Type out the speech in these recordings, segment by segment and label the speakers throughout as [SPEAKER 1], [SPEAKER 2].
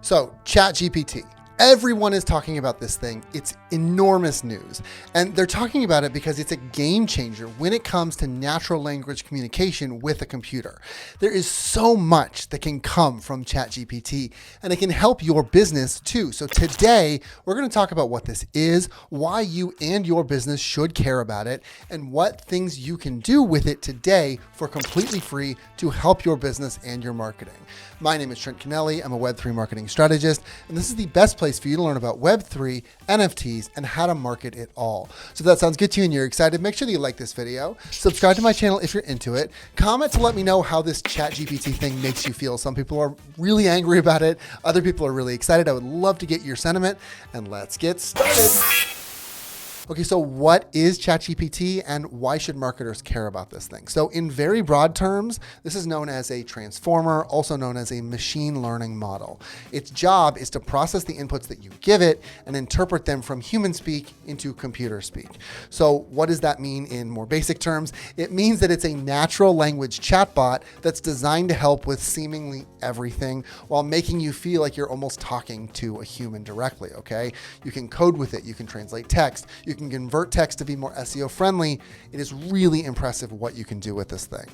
[SPEAKER 1] So ChatGPT. Everyone is talking about this thing. It's enormous news. And they're talking about it because it's a game changer when it comes to natural language communication with a computer. There is so much that can come from ChatGPT, and it can help your business too. So today, we're going to talk about what this is, why you and your business should care about it, and what things you can do with it today for completely free to help your business and your marketing. My name is Trent Kennelly. I'm a Web3 marketing strategist, and this is the best place for you to learn about Web3, NFTs, and how to market it all. So if that sounds good to you and you're excited, make sure that you like this video, subscribe to my channel if you're into it, comment to let me know how this ChatGPT thing makes you feel. Some people are really angry about it. Other people are really excited. I would love to get your sentiment, and let's get started. Okay, so what is ChatGPT and why should marketers care about this thing? So in very broad terms, this is known as a transformer, also known as a machine learning model. Its job is to process the inputs that you give it and interpret them from human speak into computer speak. So what does that mean in more basic terms? It means that it's a natural language chatbot that's designed to help with seemingly everything while making you feel like you're almost talking to a human directly, okay? You can code with it, you can translate text, you can convert text to be more SEO friendly. It is really impressive what you can do with this thing.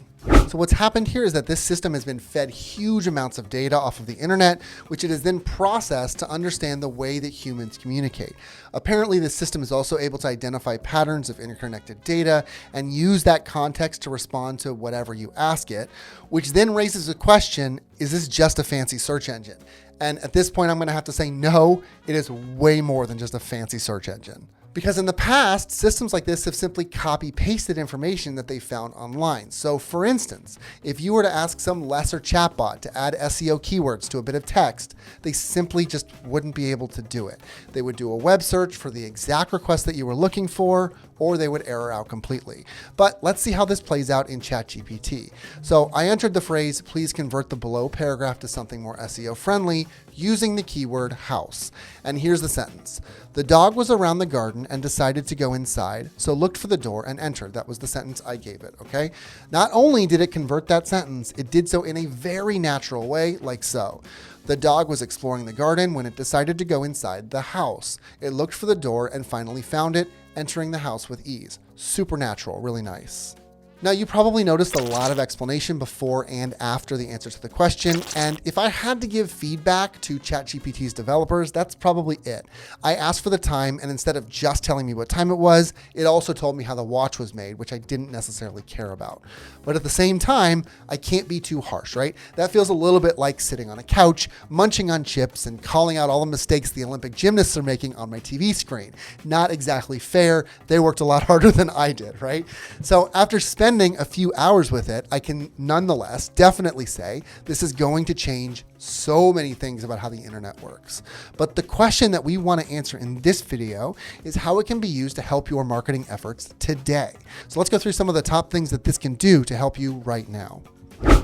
[SPEAKER 1] So what's happened here is that this system has been fed huge amounts of data off of the internet, which it has then processed to understand the way that humans communicate. Apparently, this system is also able to identify patterns of interconnected data and use that context to respond to whatever you ask it, which then raises a question, is this just a fancy search engine? And at this point, I'm going to have to say, no, it is way more than just a fancy search engine. Because in the past, systems like this have simply copy-pasted information that they found online. So for instance, if you were to ask some lesser chatbot to add SEO keywords to a bit of text, they simply just wouldn't be able to do it. They would do a web search for the exact request that you were looking for, or they would error out completely. But let's see how this plays out in ChatGPT. So I entered the phrase, please convert the below paragraph to something more SEO friendly using the keyword house. And here's the sentence. The dog was around the garden and decided to go inside, so looked for the door and entered. That was the sentence I gave it, okay? Not only did it convert that sentence, it did so in a very natural way, like so. The dog was exploring the garden when it decided to go inside the house. It looked for the door and finally found it, entering the house with ease. Supernatural, really nice. Now, you probably noticed a lot of explanation before and after the answer to the question, and if I had to give feedback to ChatGPT's developers, that's probably it. I asked for the time, and instead of just telling me what time it was, it also told me how the watch was made, which I didn't necessarily care about. But at the same time, I can't be too harsh, right? That feels a little bit like sitting on a couch, munching on chips, and calling out all the mistakes the Olympic gymnasts are making on my TV screen. Not exactly fair. They worked a lot harder than I did, right? So after spending a few hours with it, I can nonetheless definitely say this is going to change so many things about how the internet works. But the question that we want to answer in this video is how it can be used to help your marketing efforts today. So let's go through some of the top things that this can do to help you right now.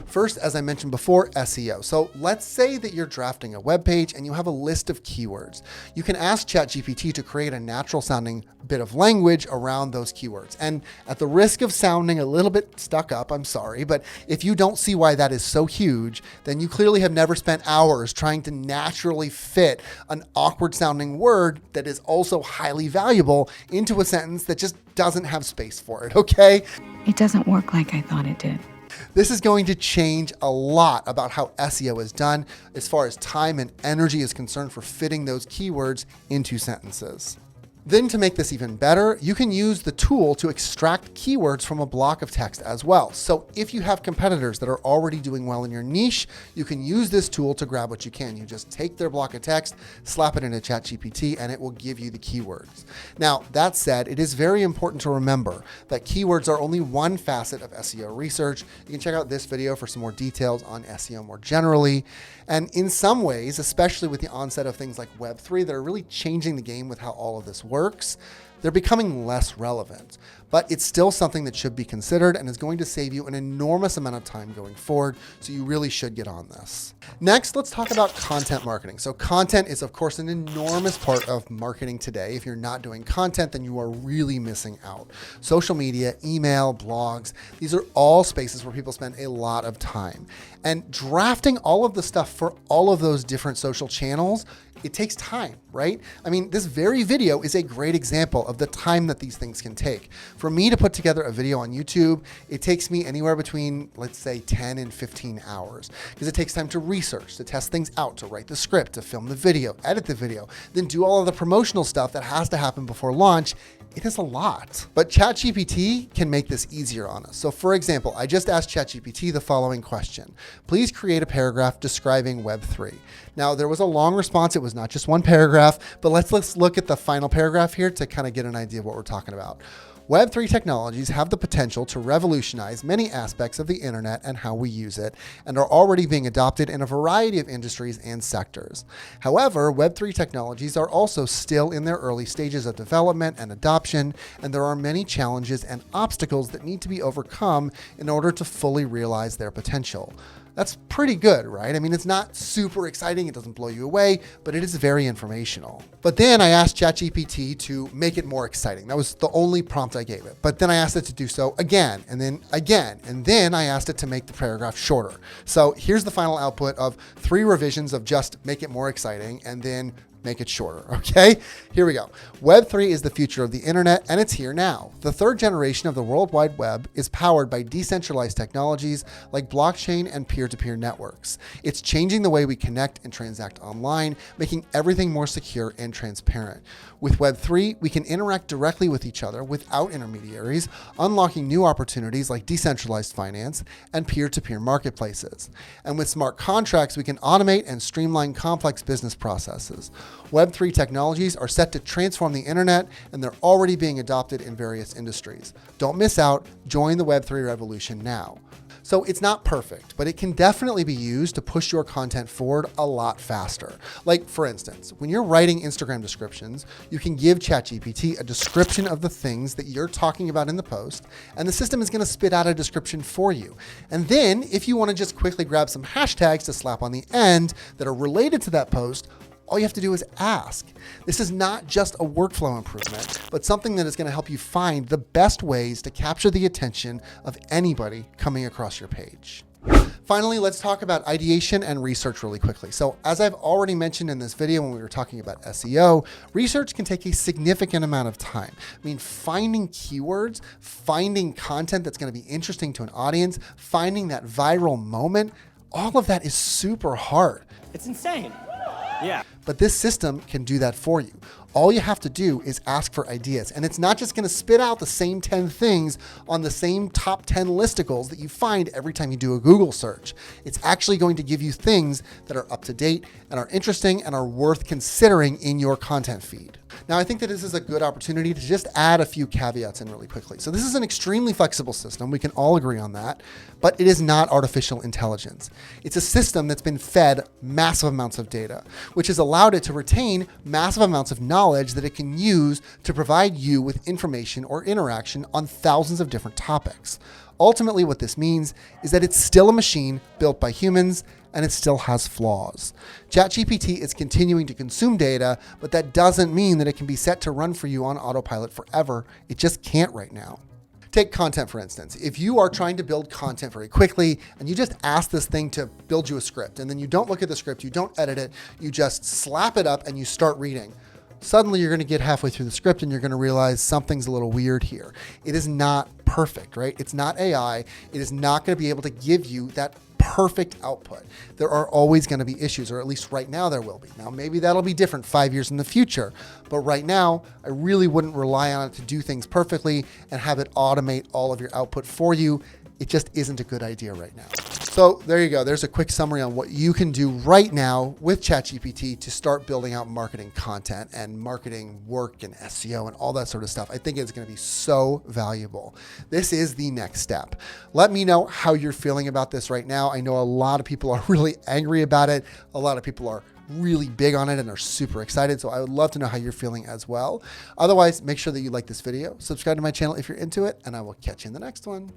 [SPEAKER 1] First, as I mentioned before, SEO. So let's say that you're drafting a web page and you have a list of keywords. You can ask ChatGPT to create a natural sounding bit of language around those keywords. And at the risk of sounding a little bit stuck up, I'm sorry, but if you don't see why that is so huge, then you clearly have never spent hours trying to naturally fit an awkward sounding word that is also highly valuable into a sentence that just doesn't have space for it, okay?
[SPEAKER 2] It doesn't work like I thought it did.
[SPEAKER 1] This is going to change a lot about how SEO is done as far as time and energy is concerned for fitting those keywords into sentences. Then to make this even better, you can use the tool to extract keywords from a block of text as well. So if you have competitors that are already doing well in your niche, you can use this tool to grab what you can. You just take their block of text, slap it into ChatGPT, and it will give you the keywords. Now, that said, it is very important to remember that keywords are only one facet of SEO research. You can check out this video for some more details on SEO more generally. And in some ways, especially with the onset of things like Web3 that are really changing the game with how all of this works, they're becoming less relevant. But it's still something that should be considered and is going to save you an enormous amount of time going forward, so you really should get on this. Next, let's talk about content marketing. So content is, of course, an enormous part of marketing today. If you're not doing content, then you are really missing out. Social media, email, blogs, these are all spaces where people spend a lot of time. And drafting all of the stuff for all of those different social channels, it takes time, right? I mean, this very video is a great example of the time that these things can take. For me to put together a video on YouTube, it takes me anywhere between, let's say, 10 and 15 hours, because it takes time to research, to test things out, to write the script, to film the video, edit the video, then do all of the promotional stuff that has to happen before launch. It is a lot. But ChatGPT can make this easier on us. So for example, I just asked ChatGPT the following question. Please create a paragraph describing Web3. Now, there was a long response. It was not just one paragraph, but let's look at the final paragraph here to kind of get an idea of what we're talking about. Web3 technologies have the potential to revolutionize many aspects of the internet and how we use it, and are already being adopted in a variety of industries and sectors. However, Web3 technologies are also still in their early stages of development and adoption, and there are many challenges and obstacles that need to be overcome in order to fully realize their potential. That's pretty good, right? I mean, it's not super exciting. It doesn't blow you away, but it is very informational. But then I asked ChatGPT to make it more exciting. That was the only prompt I gave it. But then I asked it to do so again, and then again, and then I asked it to make the paragraph shorter. So here's the final output of 3 revisions of just make it more exciting, and then make it shorter, okay? Here we go. Web3 is the future of the internet, and it's here now. The 3rd generation of the World Wide Web is powered by decentralized technologies like blockchain and peer-to-peer networks. It's changing the way we connect and transact online, making everything more secure and transparent. With Web3, we can interact directly with each other without intermediaries, unlocking new opportunities like decentralized finance and peer-to-peer marketplaces. And with smart contracts, we can automate and streamline complex business processes. Web3 technologies are set to transform the internet, and they're already being adopted in various industries. Don't miss out. Join the Web3 revolution now. So it's not perfect, but it can definitely be used to push your content forward a lot faster. Like, for instance, when you're writing Instagram descriptions, you can give ChatGPT a description of the things that you're talking about in the post, and the system is going to spit out a description for you. And then, if you want to just quickly grab some hashtags to slap on the end that are related to that post, all you have to do is ask. This is not just a workflow improvement, but something that is going to help you find the best ways to capture the attention of anybody coming across your page. Finally, let's talk about ideation and research really quickly. So as I've already mentioned in this video when we were talking about SEO, research can take a significant amount of time. I mean, finding keywords, finding content that's going to be interesting to an audience, finding that viral moment, all of that is super hard.
[SPEAKER 3] It's insane. Yeah.
[SPEAKER 1] But this system can do that for you. All you have to do is ask for ideas. And it's not just going to spit out the same 10 things on the same top 10 listicles that you find every time you do a Google search. It's actually going to give you things that are up to date and are interesting and are worth considering in your content feed. Now, I think that this is a good opportunity to just add a few caveats in really quickly. So this is an extremely flexible system. We can all agree on that, but it is not artificial intelligence. It's a system that's been fed massive amounts of data, which has allowed it to retain massive amounts of knowledge that it can use to provide you with information or interaction on thousands of different topics. Ultimately, what this means is that it's still a machine built by humans, and it still has flaws. ChatGPT is continuing to consume data, but that doesn't mean that it can be set to run for you on autopilot forever. It just can't right now. Take content, for instance. If you are trying to build content very quickly and you just ask this thing to build you a script, and then you don't look at the script, you don't edit it, you just slap it up and you start reading. Suddenly you're going to get halfway through the script and you're going to realize something's a little weird here. It is not perfect, right? It's not AI. It is not going to be able to give you that perfect output. There are always going to be issues, or at least right now there will be. Now, maybe that'll be different 5 years in the future, but right now, I really wouldn't rely on it to do things perfectly and have it automate all of your output for you. It just isn't a good idea right now. So there you go. There's a quick summary on what you can do right now with ChatGPT to start building out marketing content and marketing work and SEO and all that sort of stuff. I think it's going to be so valuable. This is the next step. Let me know how you're feeling about this right now. I know a lot of people are really angry about it. A lot of people are really big on it and are super excited. So I would love to know how you're feeling as well. Otherwise, make sure that you like this video, subscribe to my channel if you're into it, and I will catch you in the next one.